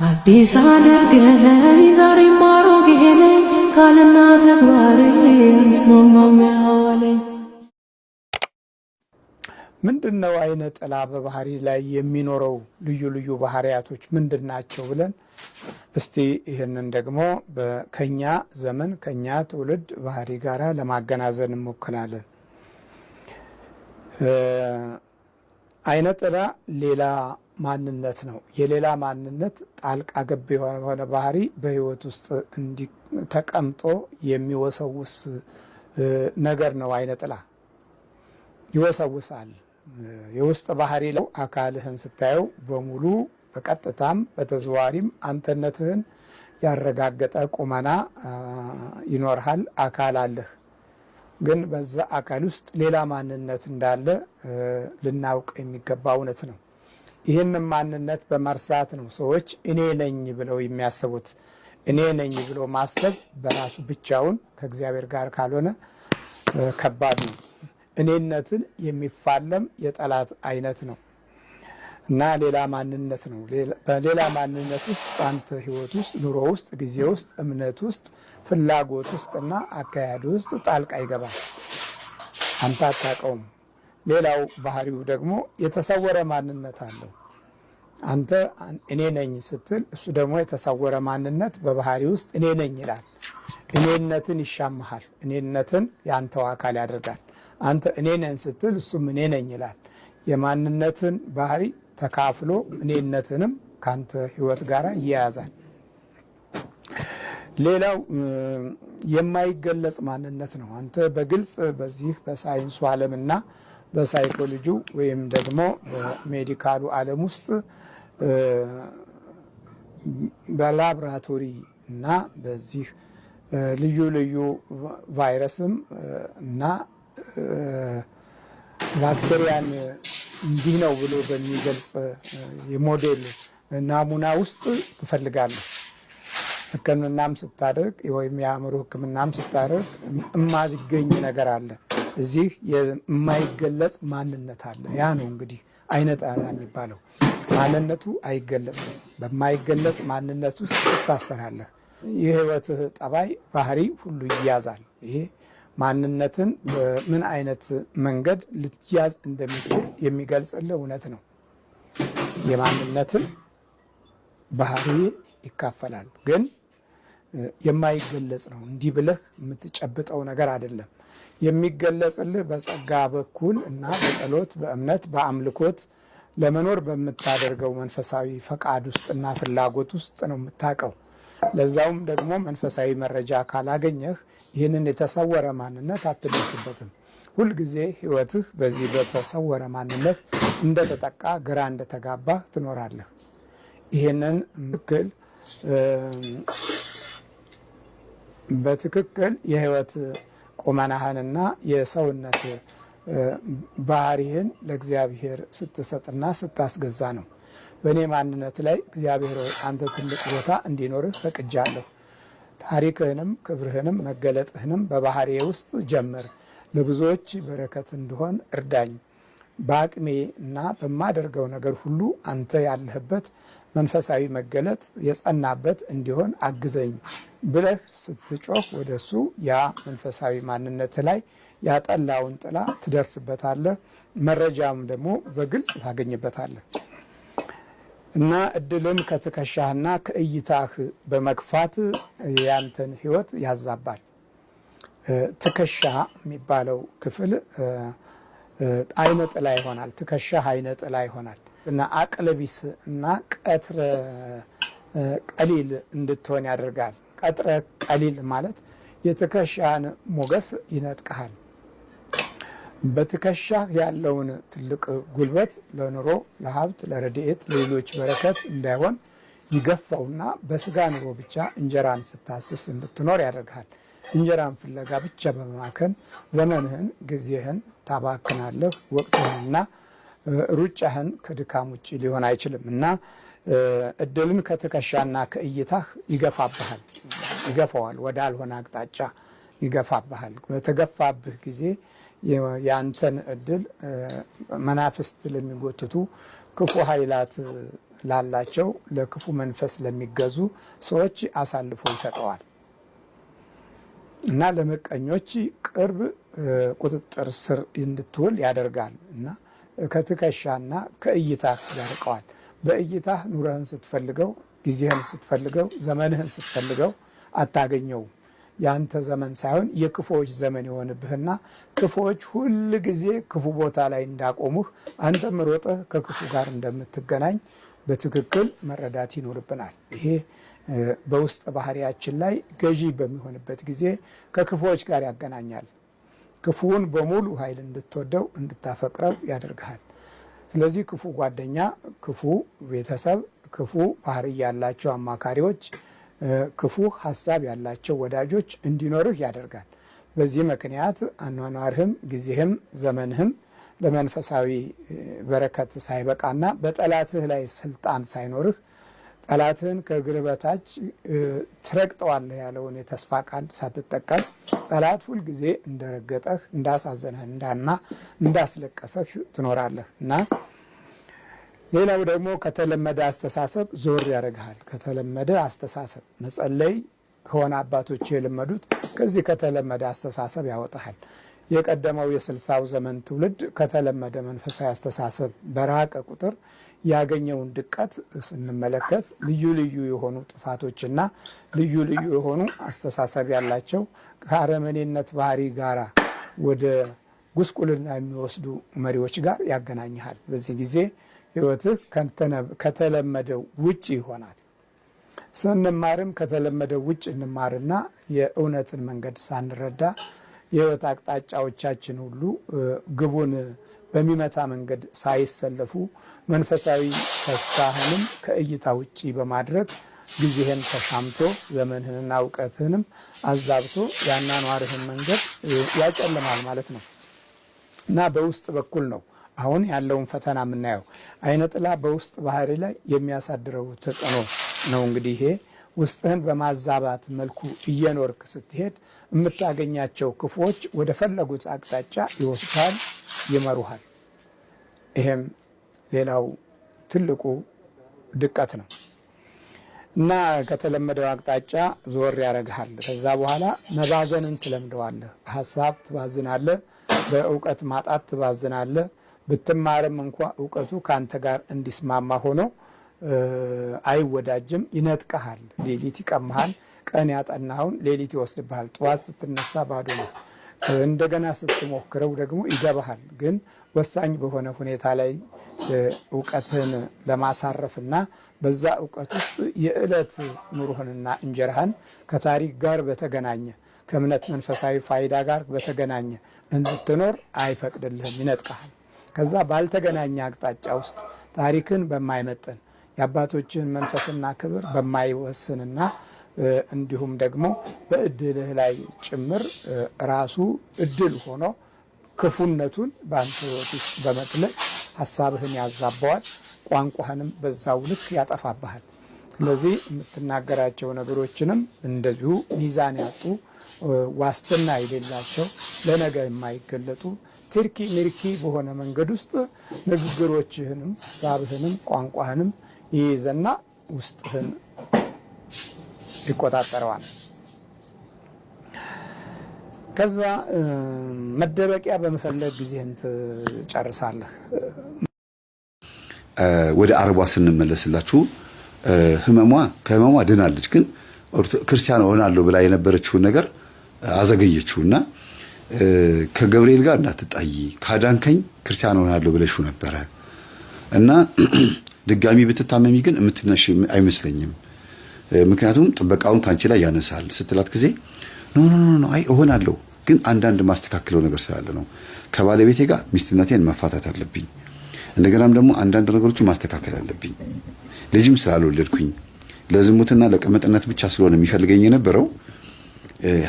አዲስ አድርገኝ ዛሬ ማሮጌ ነኝ ካልና ተግባሬ ስማማው ያለኝ ምንድነው? አይነ ጥላ በባህሪ ላይ የሚኖረው ልዩ ልዩ ባህሪያቶች ምንድናቸው ብለን እስቲ ይህንን ደግሞ ከኛ ዘመን ከኛ ትውልድ ባህሪ ጋር ለማገናዘብ እንሞክራለን። አይነ ጥላ ሌላ ማንነት ነው። የሌላ ማንነት ጣልቃ ገብ የሆነ ባህሪ በህይወት ውስጥ ተቀምጦ የሚወሰውስ ነገር ነው። አይነ ጥላ ይወሰውሳል። የውስጥ ባህሪ ለው አካልህን ስታየው በሙሉ በቀጥታም በተዘዋሪም አንተነትህን ያረጋገጠ ቁመና ይኖርሃል። አካል አለህ። ግን በዛ አካል ውስጥ ሌላ ማንነት እንዳለ ልናውቅ የሚገባ እውነት ነው። ይህን ማንነት በመርሳት ነው ሰዎች እኔ ነኝ ብለው የሚያስቡት። እኔ ነኝ ብሎ ማሰብ በራሱ ብቻውን ከእግዚአብሔር ጋር ካልሆነ ከባድ ነው። እኔነትን የሚፋለም የጠላት አይነት ነው እና ሌላ ማንነት ነው። በሌላ ማንነት ውስጥ አንተ ህይወት ውስጥ፣ ኑሮ ውስጥ፣ ጊዜ ውስጥ፣ እምነት ውስጥ፣ ፍላጎት ውስጥ እና አካሄድ ውስጥ ጣልቃ ይገባል። አንተ አታውቀውም። ሌላው ባህሪው ደግሞ የተሰወረ ማንነት አለው። አንተ እኔ ነኝ ስትል እሱ ደግሞ የተሰወረ ማንነት በባህሪ ውስጥ እኔ ነኝ ይላል። እኔነትን ይሻማሃል። እኔነትን የአንተው አካል ያደርጋል። አንተ እኔ ነኝ ስትል እሱም እኔ ነኝ ይላል። የማንነትን ባህሪ ተካፍሎ እኔነትንም ካንተ ህይወት ጋር ይያያዛል። ሌላው የማይገለጽ ማንነት ነው። አንተ በግልጽ በዚህ በሳይንሱ ዓለምና በሳይኮሎጂው ወይም ደግሞ በሜዲካሉ ዓለም ውስጥ በላብራቶሪ እና በዚህ ልዩ ልዩ ቫይረስም እና ባክቴሪያን እንዲህ ነው ብሎ በሚገልጽ የሞዴል ናሙና ውስጥ ትፈልጋለህ። ሕክምናም ስታደርግ ወይም የአእምሮ ሕክምናም ስታደርግ የማይገኝ ነገር አለ። እዚህ የማይገለጽ ማንነት አለ። ያ ነው እንግዲህ አይነ ጥላ የሚባለው። ማንነቱ አይገለጽም። በማይገለጽ ማንነት ውስጥ ትታሰራለህ። የህይወትህ ጠባይ ባህሪ ሁሉ ይያዛል። ይሄ ማንነትን በምን አይነት መንገድ ልትያዝ እንደሚችል የሚገልጽልህ እውነት ነው። የማንነትን ባህሪ ይካፈላል፣ ግን የማይገለጽ ነው። እንዲህ ብለህ የምትጨብጠው ነገር አይደለም። የሚገለጽልህ በጸጋ በኩል እና በጸሎት፣ በእምነት፣ በአምልኮት ለመኖር በምታደርገው መንፈሳዊ ፈቃድ ውስጥና ፍላጎት ውስጥ ነው የምታውቀው። ለዛውም ደግሞ መንፈሳዊ መረጃ ካላገኘህ ይህንን የተሰወረ ማንነት አትደርስበትም። ሁልጊዜ ህይወትህ በዚህ በተሰወረ ማንነት እንደተጠቃ፣ ግራ እንደተጋባህ ትኖራለህ። ይህንን በትክክል የህይወት ቁመናህንና የሰውነት ባህሪህን ለእግዚአብሔር ስትሰጥና ስታስገዛ ነው። በእኔ ማንነት ላይ እግዚአብሔር አንተ ትልቅ ቦታ እንዲኖርህ ፈቅጃለሁ። ታሪክህንም ክብርህንም መገለጥህንም በባህሪዬ ውስጥ ጀምር። ለብዙዎች በረከት እንድሆን እርዳኝ። በአቅሜ እና በማደርገው ነገር ሁሉ አንተ ያለህበት መንፈሳዊ መገለጥ የጸናበት እንዲሆን አግዘኝ ብለህ ስትጮህ ወደሱ ያ መንፈሳዊ ማንነት ላይ ያጠላውን ጥላ ትደርስበታለህ። መረጃም ደግሞ በግልጽ ታገኝበታለህ እና እድልን ከትከሻህና ከእይታህ በመግፋት ያንተን ህይወት ያዛባል። ትከሻ የሚባለው ክፍል አይነ ጥላ ይሆናል። ትከሻህ አይነ ጥላ ይሆናል እና አቅለቢስ እና ቀትረ ቀሊል እንድትሆን ያደርጋል። ቀትረ ቀሊል ማለት የትከሻህን ሞገስ ይነጥቀሃል። በትከሻህ ያለውን ትልቅ ጉልበት ለኑሮ፣ ለሀብት፣ ለረድኤት፣ ለሌሎች በረከት እንዳይሆን ይገፋውና በስጋ ኑሮ ብቻ እንጀራን ስታስስ እንድትኖር ያደርግሃል። እንጀራን ፍለጋ ብቻ በመማከን ዘመንህን፣ ጊዜህን ታባክናለህ። ወቅትህንና ሩጫህን ከድካም ውጭ ሊሆን አይችልም እና እድልን ከትከሻና ከእይታህ ይገፋብሃል፣ ይገፋዋል፣ ወዳልሆነ አቅጣጫ ይገፋብሃል። በተገፋብህ ጊዜ የአንተን እድል መናፍስት ለሚጎትቱ ክፉ ኃይላት ላላቸው ለክፉ መንፈስ ለሚገዙ ሰዎች አሳልፎ ይሰጠዋል እና ለመቀኞች ቅርብ ቁጥጥር ስር እንድትውል ያደርጋል እና ከትከሻና ከእይታህ ያርቀዋል። በእይታህ ኑረህን ስትፈልገው፣ ጊዜህን ስትፈልገው፣ ዘመንህን ስትፈልገው አታገኘውም። ያንተ ዘመን ሳይሆን የክፉዎች ዘመን የሆንብህና ክፉዎች ሁል ጊዜ ክፉ ቦታ ላይ እንዳቆሙህ አንተም ሮጠህ ከክፉ ጋር እንደምትገናኝ በትክክል መረዳት ይኖርብናል። ይሄ በውስጥ ባህሪያችን ላይ ገዢ በሚሆንበት ጊዜ ከክፉዎች ጋር ያገናኛል። ክፉውን በሙሉ ኃይል እንድትወደው እንድታፈቅረው ያደርግሃል። ስለዚህ ክፉ ጓደኛ፣ ክፉ ቤተሰብ፣ ክፉ ባህሪ ያላቸው አማካሪዎች፣ ክፉ ሀሳብ ያላቸው ወዳጆች እንዲኖርህ ያደርጋል። በዚህ ምክንያት አኗኗርህም ጊዜህም ዘመንህም ለመንፈሳዊ በረከት ሳይበቃና በጠላትህ ላይ ስልጣን ሳይኖርህ ጠላትህን ከእግርህ በታች ትረግጠዋለህ ያለውን የተስፋ ቃል ሳትጠቀም ጠላት ሁልጊዜ እንደረገጠህ እንዳሳዘነህ እንዳስለቀሰህ ትኖራለህ እና ሌላው ደግሞ ከተለመደ አስተሳሰብ ዞር ያደርግሃል። ከተለመደ አስተሳሰብ መጸለይ ከሆነ አባቶች የለመዱት ከዚህ ከተለመደ አስተሳሰብ ያወጣሃል። የቀደመው የ60ው ዘመን ትውልድ ከተለመደ መንፈሳዊ አስተሳሰብ በራቀ ቁጥር ያገኘውን ድቀት ስንመለከት ልዩ ልዩ የሆኑ ጥፋቶችና ልዩ ልዩ የሆኑ አስተሳሰብ ያላቸው ከአረመኔነት ባህሪ ጋራ ወደ ጉስቁልና የሚወስዱ መሪዎች ጋር ያገናኝሃል። በዚህ ጊዜ ሕይወትህ ከተለመደው ውጭ ይሆናል። ስንማርም ከተለመደው ውጭ እንማርና የእውነትን መንገድ ሳንረዳ የሕይወት አቅጣጫዎቻችን ሁሉ ግቡን በሚመታ መንገድ ሳይሰለፉ መንፈሳዊ ተስፋህንም ከእይታ ውጭ በማድረግ ጊዜህን ተሻምቶ ዘመንህንና እውቀትህንም አዛብቶ ያኗኗርህን መንገድ ያጨልማል ማለት ነው እና በውስጥ በኩል ነው አሁን ያለውን ፈተና የምናየው። አይነ ጥላ በውስጥ ባህሪ ላይ የሚያሳድረው ተጽዕኖ ነው። እንግዲህ ይሄ ውስጥህን በማዛባት መልኩ እየኖርክ ስትሄድ የምታገኛቸው ክፉዎች ወደ ፈለጉት አቅጣጫ ይወስዳል፣ ይመሩሃል። ይሄም ሌላው ትልቁ ድቀት ነው እና ከተለመደው አቅጣጫ ዞር ያደርግሃል። ከዛ በኋላ መባዘንን ትለምደዋለህ። በሀሳብ ትባዝናለህ፣ በእውቀት ማጣት ትባዝናለህ። ብትማርም እንኳ እውቀቱ ከአንተ ጋር እንዲስማማ ሆኖ አይወዳጅም፣ ይነጥቀሃል። ሌሊት ይቀማሃል። ቀን ያጠናኸውን ሌሊት ይወስድብሃል። ጠዋት ስትነሳ ባዶ ነው። እንደገና ስትሞክረው ደግሞ ይገባሃል። ግን ወሳኝ በሆነ ሁኔታ ላይ እውቀትን ለማሳረፍና በዛ እውቀት ውስጥ የዕለት ኑሮህንና እንጀራህን ከታሪክ ጋር በተገናኘ ከእምነት መንፈሳዊ ፋይዳ ጋር በተገናኘ እንድትኖር አይፈቅድልህም፣ ይነጥቀሃል። ከዛ ባልተገናኘ አቅጣጫ ውስጥ ታሪክን በማይመጥን የአባቶችን መንፈስና ክብር በማይወስንና እንዲሁም ደግሞ በእድልህ ላይ ጭምር ራሱ እድል ሆኖ ክፉነቱን በአንተ ሕይወት ውስጥ በመግለጽ ሀሳብህን ያዛባዋል፣ ቋንቋህንም በዛው ልክ ያጠፋብሃል። ስለዚህ የምትናገራቸው ነገሮችንም እንደዚሁ ሚዛን ያጡ፣ ዋስትና የሌላቸው፣ ለነገ የማይገለጡ ትርኪ ምርኪ በሆነ መንገድ ውስጥ ንግግሮችህንም ሀሳብህንም ቋንቋህንም ይይዘና ውስጥህን ይቆጣጠረዋል። ከዛ መደበቂያ በመፈለግ ጊዜህን ትጨርሳለህ። ወደ አርቧ ስንመለስላችሁ ከህመሟ ድናለች፣ ግን ክርስቲያን እሆናለሁ ብላ የነበረችውን ነገር አዘገየችውና ከገብርኤል ጋር እንዳትጣይ ካዳንከኝ ክርስቲያን እሆናለሁ ብለሽው ነበረ እና ድጋሚ ብትታመሚ ግን የምትነሽ አይመስለኝም፣ ምክንያቱም ጥበቃውን ካንቺ ላይ ያነሳል ስትላት ጊዜ ኖ አይ እሆናለሁ፣ ግን አንዳንድ ማስተካከለው ነገር ስላለ ነው። ከባለቤቴ ጋር ሚስትነቴን መፋታት አለብኝ፣ እንደገናም ደግሞ አንዳንድ ነገሮችን ማስተካከል አለብኝ። ልጅም ስላልወለድኩኝ ለዝሙትና ለቅምጥነት ብቻ ስለሆነ የሚፈልገኝ የነበረው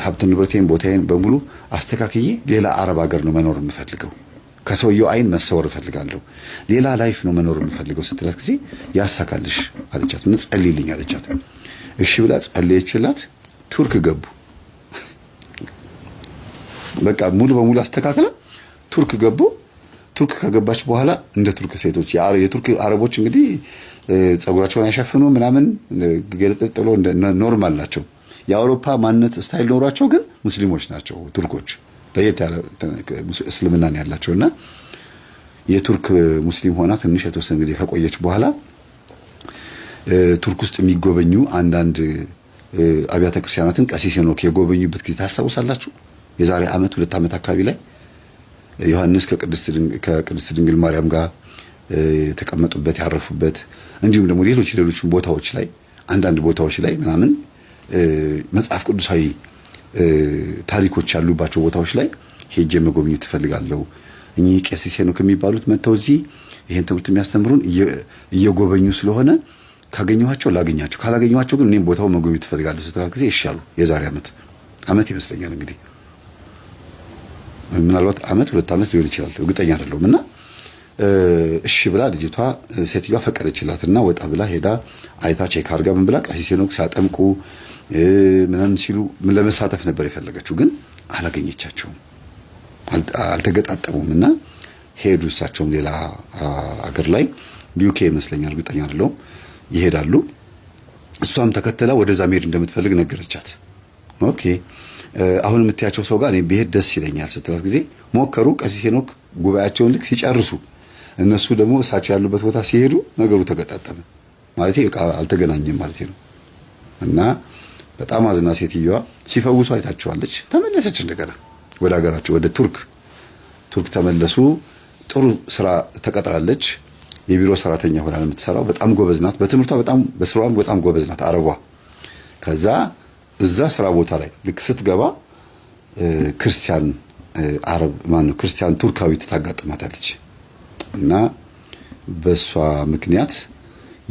ሀብት ንብረቴን ቦታዬን በሙሉ አስተካክዬ ሌላ አረብ ሀገር ነው መኖር የምፈልገው፣ ከሰውየው አይን መሰወር እፈልጋለሁ፣ ሌላ ላይፍ ነው መኖር የምፈልገው ስትላት ጊዜ ያሳካልሽ አለቻት እና ጸልይልኝ አለቻት። እሺ ብላ ጸለየችላት። ቱርክ ገቡ። በቃ ሙሉ በሙሉ አስተካክለ ቱርክ ገቡ። ቱርክ ከገባች በኋላ እንደ ቱርክ ሴቶች የቱርክ አረቦች እንግዲህ ጸጉራቸውን አይሸፍኑ ምናምን ገለጥጥሎ ኖርማል ናቸው። የአውሮፓ ማንነት ስታይል ኖሯቸው ግን ሙስሊሞች ናቸው ቱርኮች። ለየት ያለ እስልምናን ያላቸውና የቱርክ ሙስሊም ሆና ትንሽ የተወሰነ ጊዜ ከቆየች በኋላ ቱርክ ውስጥ የሚጎበኙ አንዳንድ አብያተ ክርስቲያናትን ቀሲስ ሄኖክ የጎበኙበት ጊዜ ታስታውሳላችሁ? የዛሬ ዓመት 2 ዓመት አካባቢ ላይ ዮሐንስ ከቅድስት ድንግል ማርያም ጋር የተቀመጡበት ያረፉበት፣ እንዲሁም ደግሞ ሌሎች ቦታዎች ላይ አንዳንድ ቦታዎች ላይ ምናምን መጽሐፍ ቅዱሳዊ ታሪኮች ያሉባቸው ቦታዎች ላይ ሄጄ መጎብኘት እፈልጋለሁ። እኚህ ቀሲስ ሄኖክ የሚባሉት መጥተው እዚህ ይሄን ትምህርት የሚያስተምሩን እየጎበኙ ስለሆነ ካገኘኋቸው ላገኛቸው፣ ካላገኘኋቸው ግን እኔም ቦታው መጎብኘት እፈልጋለሁ ስትላት ጊዜ ይሻሉ። የዛሬ ዓመት ይመስለኛል እንግዲህ ምናልባት 2 ዓመት ሊሆን ይችላል፣ እርግጠኛ አይደለሁም። እና እሺ ብላ ልጅቷ ሴትዮዋ ፈቀደችላትና ወጣ ብላ ሄዳ አይታ ቼክ አድርጋ ምን ብላ ቀሲስ ሄኖክ ሲያጠምቁ ምናምን ሲሉ ለመሳተፍ ነበር የፈለገችው፣ ግን አላገኘቻቸውም፣ አልተገጣጠሙም። እና ሄዱ። እሳቸውም ሌላ አገር ላይ ዩኬ ይመስለኛል፣ እርግጠኛ አይደለሁም፣ ይሄዳሉ። እሷም ተከተላ ወደዛ መሄድ እንደምትፈልግ ነገረቻት። ኦኬ አሁን የምትያቸው ሰው ጋር እኔ ብሄድ ደስ ይለኛል ስትላት ጊዜ ሞከሩ። ቀሲስ ሄኖክ ጉባኤያቸውን ልክ ሲጨርሱ እነሱ ደግሞ እሳቸው ያሉበት ቦታ ሲሄዱ ነገሩ ተገጣጠመ። ማለት አልተገናኘም ማለት ነው። እና በጣም አዝና ሴትዮዋ ሲፈውሱ አይታቸዋለች። ተመለሰች እንደገና ወደ ሀገራቸው ወደ ቱርክ ተመለሱ። ጥሩ ስራ ተቀጥራለች። የቢሮ ሰራተኛ ሆና የምትሰራው በጣም ጎበዝ ናት። በትምህርቷ በስራዋም በጣም ጎበዝ ናት አረቧ። ከዛ እዛ ስራ ቦታ ላይ ልክ ስትገባ ክርስቲያን ክርስቲያን ቱርካዊት ታጋጥማታለች። እና በሷ ምክንያት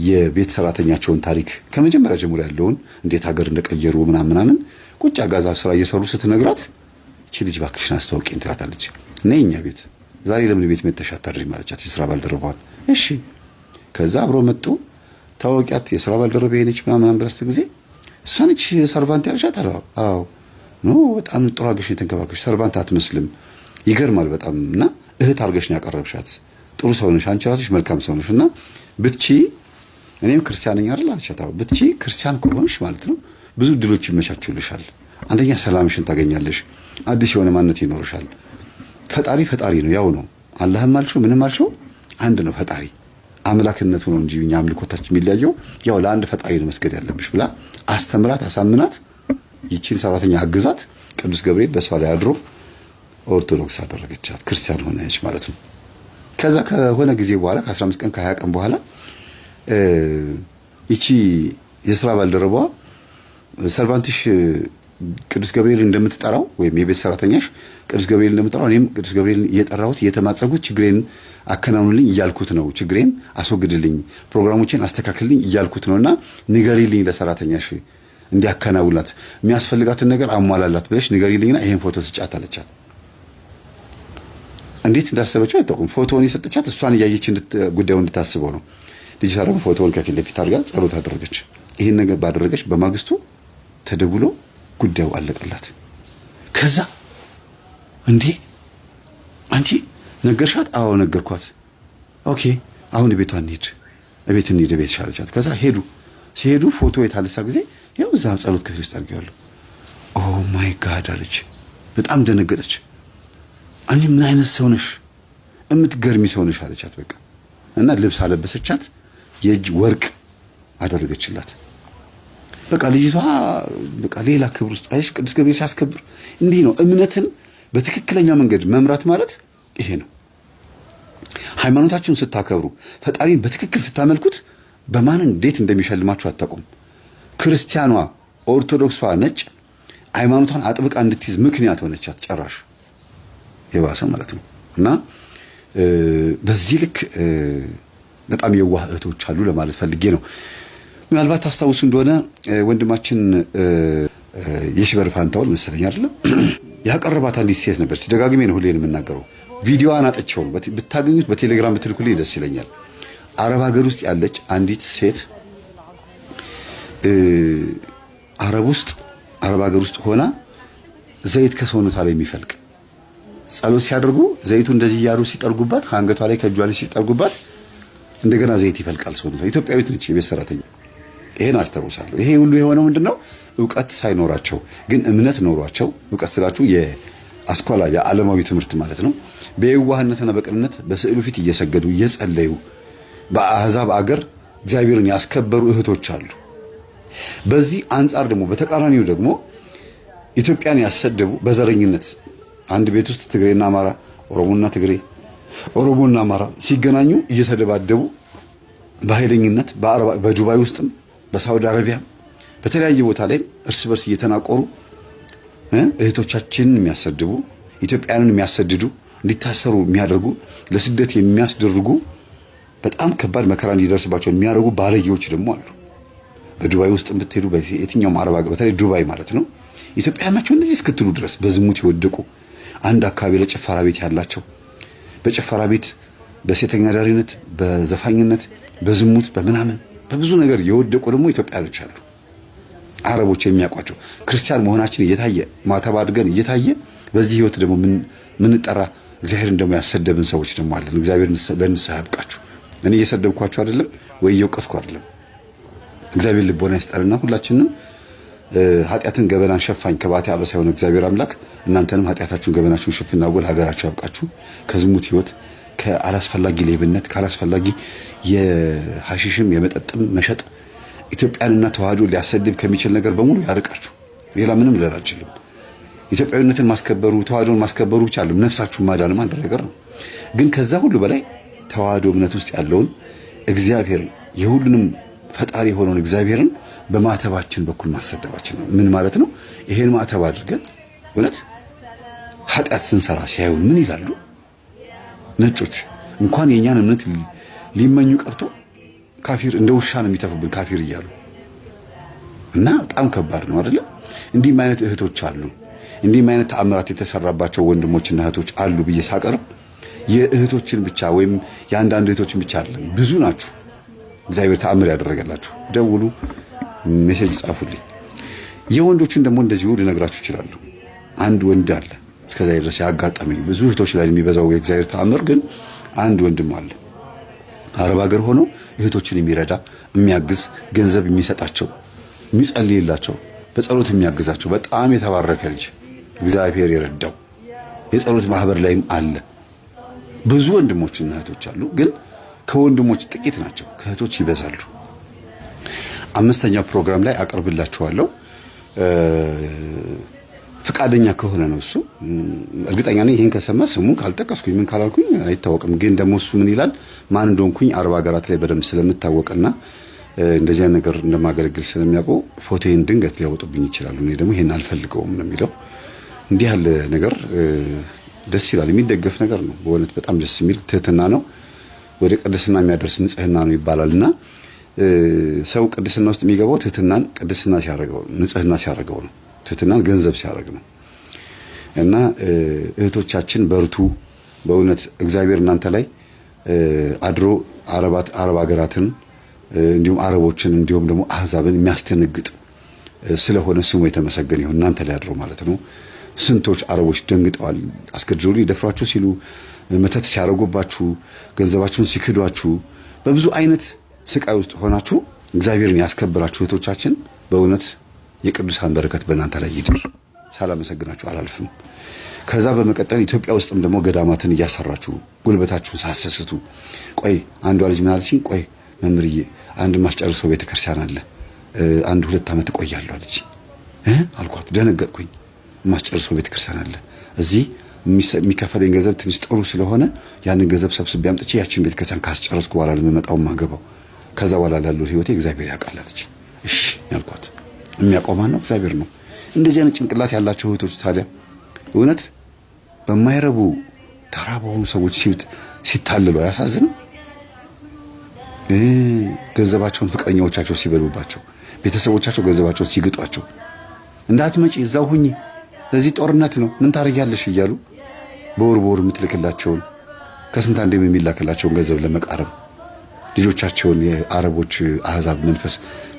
የቤት ሰራተኛቸውን ታሪክ ከመጀመሪያ ጀምሮ ያለውን እንዴት ሀገር እንደቀየሩ ምናምን ቁጭ አጋዛ ስራ እየሰሩ ስትነግራት እቺ ልጅ እባክሽን አስተዋውቂኝ ትላታለች። ነይ እኛ ቤት ዛሬ ለምን ቤት መተሽ አታድሪም አለቻት የስራ ባልደረባዋን። እሺ ከዛ አብሮ መጡ። ታወቂያት የስራ ባልደረባ ነች ምናምን ብላስ ጊዜ እሷ ነች ሰርቫንት ያልሻት? አዎ ኖ በጣም ጥሩ አድርገሽ የተንከባከብሽ፣ ሰርቫንት አትመስልም፣ ይገርማል በጣም እና እህት አድርገሽ ነው ያቀረብሻት፣ ጥሩ ሰው ነሽ፣ አንቺ ራስሽ መልካም ሰው ነሽ እና ብትቺ እኔም ክርስቲያን ነኝ አይደል አለቻት። አዎ ብትቺ ክርስቲያን ከሆንሽ ማለት ነው ብዙ ድሎች ይመቻቹልሻል። አንደኛ ሰላምሽን ታገኛለሽ፣ አዲስ የሆነ ማንነት ይኖርሻል። ፈጣሪ ነው፣ ያው ነው። አላህም አልሽው ምንም አልሽው አንድ ነው ፈጣሪ። አምላክነቱ ነው እንጂ እኛ አምልኮታችን የሚለያየው ያው ለአንድ ፈጣሪ ነው መስገድ ያለብሽ ብላ አስተምራት፣ አሳምናት። ይቺን ሰራተኛ አግዛት። ቅዱስ ገብርኤል በሷ ላይ አድሮ ኦርቶዶክስ አደረገቻት፣ ክርስቲያን ሆነች ማለት ነው። ከዛ ከሆነ ጊዜ በኋላ ከ15 ቀን ከ20 ቀን በኋላ ይቺ የስራ ባልደረባዋ ሰርቫንትሽ ቅዱስ ገብርኤል እንደምትጠራው ወይም የቤት ሰራተኛሽ ቅዱስ ገብርኤል እንደምትጠራው እኔም ቅዱስ ገብርኤልን እየጠራሁት እየተማጸንኩት ችግሬን አከናውንልኝ እያልኩት ነው፣ ችግሬን አስወግድልኝ፣ ፕሮግራሞችን አስተካክልልኝ እያልኩት ነውና ንገሪልኝ ለሰራተኛሽ እንዲያከናውላት የሚያስፈልጋትን ነገር አሟላላት ብለሽ ንገሪልኝና ይሄን ፎቶ ስጫት አለቻት። እንዴት እንዳሰበችው አይታወቅም። ፎቶውን የሰጠቻት እሷን እያየች ጉዳዩን እንድታስበው ነው። ልጅ ሳረም ፎቶውን ከፊት ለፊት አድርጋ ጸሎት አደረገች። ይሄን ነገር ባደረገች በማግስቱ ተደውሎ ጉዳዩ አለቀላት። ከዛ እንዴ አንቺ ነገርሻት? አዎ ነገርኳት። ኦኬ አሁን ቤቷ እንሂድ፣ ቤት ሻለቻት። ከዛ ሲሄዱ ፎቶ የታለሳ ጊዜ ያው እዛ ጸሎት ክፍል ውስጥ አድርጌዋለሁ። ኦ ማይ ጋድ አለች። በጣም ደነገጠች። አንቺ ምን አይነት ሰው ነሽ? እምትገርሚ ሰው ነሽ አለቻት። በቃ እና ልብስ አለበሰቻት፣ የእጅ ወርቅ አደረገችላት። በቃ ልጅቷ በቃ ሌላ ክብር ውስጥ አይሽ። ቅዱስ ገብርኤል ሲያስከብር እንዲህ ነው። እምነትን በትክክለኛ መንገድ መምራት ማለት ይሄ ነው። ሃይማኖታችሁን ስታከብሩ፣ ፈጣሪን በትክክል ስታመልኩት በማን እንዴት እንደሚሸልማችሁ አታውቁም። ክርስቲያኗ ኦርቶዶክሷ ነጭ ሃይማኖቷን አጥብቃ እንድትይዝ ምክንያት ሆነቻት። ጨራሽ የባሰ ማለት ነው። እና በዚህ ልክ በጣም የዋህ እህቶች አሉ ለማለት ፈልጌ ነው። ምናልባት ታስታውሱ እንደሆነ ወንድማችን የሽበር ፋንታውን መሰለኝ አይደለም ያቀረባት አንዲት ሴት ነበረች። ደጋግሜ ነው ሁሌን የምናገረው። ቪዲዮዋን አጥቼው ነው። ብታገኙት በቴሌግራም ብትልኩልኝ ደስ ይለኛል። አረብ ሀገር ውስጥ ያለች አንዲት ሴት አረብ ሀገር ውስጥ ሆና ዘይት ከሰውነቷ ላይ የሚፈልቅ ጸሎት ሲያደርጉ ዘይቱ እንደዚህ እያሉ ሲጠርጉባት፣ ከአንገቷ ላይ ከእጇ ላይ ሲጠርጉባት እንደገና ዘይት ይፈልቃል ሰውነቷ። ኢትዮጵያዊት ነች፣ የቤት ሰራተኛ። ይሄን አስታውሳለሁ። ይሄ ሁሉ የሆነው ምንድነው? እውቀት ሳይኖራቸው ግን እምነት ኖሯቸው፣ እውቀት ስላችሁ የአስኳላ የዓለማዊ ትምህርት ማለት ነው። በየዋህነትና በቅንነት በስዕሉ ፊት እየሰገዱ እየጸለዩ በአሕዛብ አገር እግዚአብሔርን ያስከበሩ እህቶች አሉ። በዚህ አንጻር ደግሞ በተቃራኒው ደግሞ ኢትዮጵያን ያሰደቡ በዘረኝነት አንድ ቤት ውስጥ ትግሬና አማራ፣ ኦሮሞና ትግሬ፣ ኦሮሞና አማራ ሲገናኙ እየተደባደቡ በኃይለኝነት በዱባይ ውስጥም በሳውዲ አረቢያ በተለያየ ቦታ ላይ እርስ በርስ እየተናቆሩ እህቶቻችንን የሚያሰድቡ ኢትዮጵያንን የሚያሰድዱ እንዲታሰሩ የሚያደርጉ ለስደት የሚያስደርጉ በጣም ከባድ መከራ እንዲደርስባቸው የሚያደርጉ ባለጌዎች ደግሞ አሉ። በዱባይ ውስጥ ብትሄዱ በየትኛውም አረብ አገር በተለይ ዱባይ ማለት ነው ኢትዮጵያውያን ናቸው እንደዚህ እስክትሉ ድረስ በዝሙት የወደቁ አንድ አካባቢ ለጭፈራ ቤት ያላቸው በጭፈራ ቤት በሴተኛ ዳሪነት በዘፋኝነት በዝሙት በምናምን በብዙ ነገር የወደቁ ደግሞ ኢትዮጵያውያኖች አሉ። አረቦች የሚያውቋቸው ክርስቲያን መሆናችን እየታየ ማተብ አድርገን እየታየ በዚህ ህይወት ደግሞ ምን ጠራ እግዚአብሔርን ደግሞ ያሰደብን ሰዎች ደግሞ አለን። እግዚአብሔር ለንስሐ ያብቃችሁ። እኔ እየሰደብኳችሁ አይደለም ወይ እየወቀስኩ አይደለም። እግዚአብሔር ልቦና ይስጠርና ሁላችንም ኃጢአትን ገበናን ሸፋኝ ከባቴ አበሳ የሆነ እግዚአብሔር አምላክ እናንተንም ኃጢአታችሁን ገበናችሁን ሽፍና ጎል ሀገራችሁ ያብቃችሁ። ከዝሙት ህይወት፣ ከአላስፈላጊ ሌብነት፣ ከአላስፈላጊ የሐሺሽም የመጠጥም መሸጥ ኢትዮጵያንና ተዋህዶ ሊያሰድብ ከሚችል ነገር በሙሉ ያርቃችሁ። ሌላ ምንም ልል አልችልም። ኢትዮጵያዊነትን ማስከበሩ ተዋህዶን ማስከበሩ ብቻ አይደለም፣ ነፍሳችሁን ማዳንም አንድ ነገር ነው። ግን ከዛ ሁሉ በላይ ተዋህዶ እምነት ውስጥ ያለውን እግዚአብሔርን የሁሉንም ፈጣሪ የሆነውን እግዚአብሔርን በማተባችን በኩል ማሰደባችን ነው። ምን ማለት ነው? ይሄን ማተብ አድርገን እውነት ኃጢአት ስንሰራ ሲያዩን ምን ይላሉ? ነጮች እንኳን የኛን እምነት ሊመኙ ቀርቶ ካፊር እንደ ውሻ ነው የሚተፉብን ካፊር እያሉ እና በጣም ከባድ ነው አይደለ? እንዲህም አይነት እህቶች አሉ፣ እንዲህም አይነት ተአምራት የተሰራባቸው ወንድሞችና እህቶች አሉ ብዬ ሳቀርብ የእህቶችን ብቻ ወይም የአንዳንድ እህቶችን ብቻ አይደለም፣ ብዙ ናችሁ። እግዚአብሔር ተአምር ያደረገላችሁ ደውሉ፣ ሜሴጅ ጻፉልኝ። የወንዶችን ደግሞ እንደዚሁ ልነግራችሁ እችላለሁ። አንድ ወንድ አለ እስከዛ ድረስ ያጋጠመኝ ብዙ እህቶች ላይ የሚበዛው የእግዚአብሔር ተአምር ግን አንድ ወንድም አለ አረብ ሀገር ሆኖ እህቶችን የሚረዳ የሚያግዝ ገንዘብ የሚሰጣቸው የሚጸልይላቸው በጸሎት የሚያግዛቸው በጣም የተባረከ ልጅ እግዚአብሔር የረዳው የጸሎት ማህበር ላይም አለ። ብዙ ወንድሞችና እህቶች አሉ፣ ግን ከወንድሞች ጥቂት ናቸው፣ ከእህቶች ይበዛሉ። አምስተኛው ፕሮግራም ላይ አቀርብላችኋለሁ። ፍቃደኛ ከሆነ ነው እሱ። እርግጠኛ ነኝ ይሄን ከሰማ ስሙን ካልጠቀስኩኝ ምን ካላልኩኝ አይታወቅም። ግን ደግሞ እሱ ምን ይላል ማን እንደሆንኩኝ አረብ ሀገራት ላይ በደንብ ስለምታወቅና እንደዚህ አይነት ነገር እንደማገለግል ስለሚያውቁ ፎቶዬን ድንገት ሊያወጡብኝ ይችላሉ። እኔ ደግሞ ይሄን አልፈልገውም ነው የሚለው። እንዲህ ያለ ነገር ደስ ይላል፣ የሚደገፍ ነገር ነው። በእውነት በጣም ደስ የሚል ትህትና ነው፣ ወደ ቅድስና የሚያደርስ ንጽህና ነው ይባላልና ሰው ቅድስና ውስጥ የሚገባው ትህትናን ቅድስና ሲያደርገው ንጽህና ሲያደርገው ነው። ትህትናን ገንዘብ ሲያደርግ ነው። እና እህቶቻችን በርቱ። በእውነት እግዚአብሔር እናንተ ላይ አድሮ አረብ ሀገራትን እንዲሁም አረቦችን እንዲሁም ደግሞ አህዛብን የሚያስደነግጥ ስለሆነ ስሙ የተመሰገነ ይሁን። እናንተ ላይ አድሮ ማለት ነው። ስንቶች አረቦች ደንግጠዋል። አስገድደው ሊደፍሯችሁ ሲሉ፣ መተት ሲያደርጉባችሁ፣ ገንዘባችሁን ሲክዷችሁ፣ በብዙ አይነት ስቃይ ውስጥ ሆናችሁ እግዚአብሔርን ያስከብራችሁ እህቶቻችን በእውነት የቅዱሳን በረከት በእናንተ ላይ ይድር። ሳላመሰግናችሁ አላልፍም። ከዛ በመቀጠል ኢትዮጵያ ውስጥም ደግሞ ገዳማትን እያሰራችሁ ጉልበታችሁን ሳሰስቱ፣ ቆይ አንዷ ልጅ ምን አለችኝ? ቆይ መምህርዬ አንድ ማስጨርሰው ቤተክርስቲያን አለ 1-2 ዓመት እቆያለሁ አለች። አልኳት። ደነገጥኩኝ። ማስጨርሰው ቤተክርስቲያን አለ እዚህ የሚከፈለኝ ገንዘብ ትንሽ ጥሩ ስለሆነ ያንን ገንዘብ ሰብስቤ አምጥቼ ያችን ቤተክርስቲያን ካስጨረስኩ በኋላ ለመጣው ማገባው ከዛ በኋላ ላለው ህይወቴ እግዚአብሔር ያውቃል አለች። እሺ ያልኳት። የሚያቆማ ነው እግዚአብሔር ነው። እንደዚህ አይነት ጭንቅላት ያላቸው እህቶች ታዲያ እውነት በማይረቡ ተራ በሆኑ ሰዎች ሲታለሉ አያሳዝንም? ገንዘባቸውን ፍቅረኛዎቻቸው ሲበሉባቸው፣ ቤተሰቦቻቸው ገንዘባቸውን ሲግጧቸው፣ እንዳትመጪ እዛው ሁኚ እዚህ ጦርነት ነው ምን ታረጊያለሽ እያሉ በወር የምትልክላቸውን ከስንት አንዴም የሚላክላቸውን ገንዘብ ለመቃረም ልጆቻቸውን የአረቦች አህዛብ መንፈስ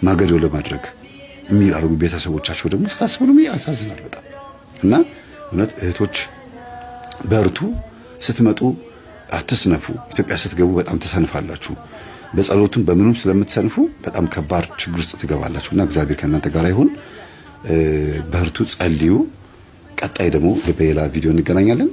ማገዶ ለማድረግ የሚያደርጉ ቤተሰቦቻቸው ደግሞ ስታስቡ ያሳዝናል በጣም። እና እውነት እህቶች በርቱ። ስትመጡ አትስነፉ። ኢትዮጵያ ስትገቡ በጣም ተሰንፋላችሁ። በጸሎቱም በምኑም ስለምትሰንፉ በጣም ከባድ ችግር ውስጥ ትገባላችሁና እግዚአብሔር ከእናንተ ጋር ይሁን። በርቱ፣ ጸልዩ። ቀጣይ ደግሞ በሌላ ቪዲዮ እንገናኛለን።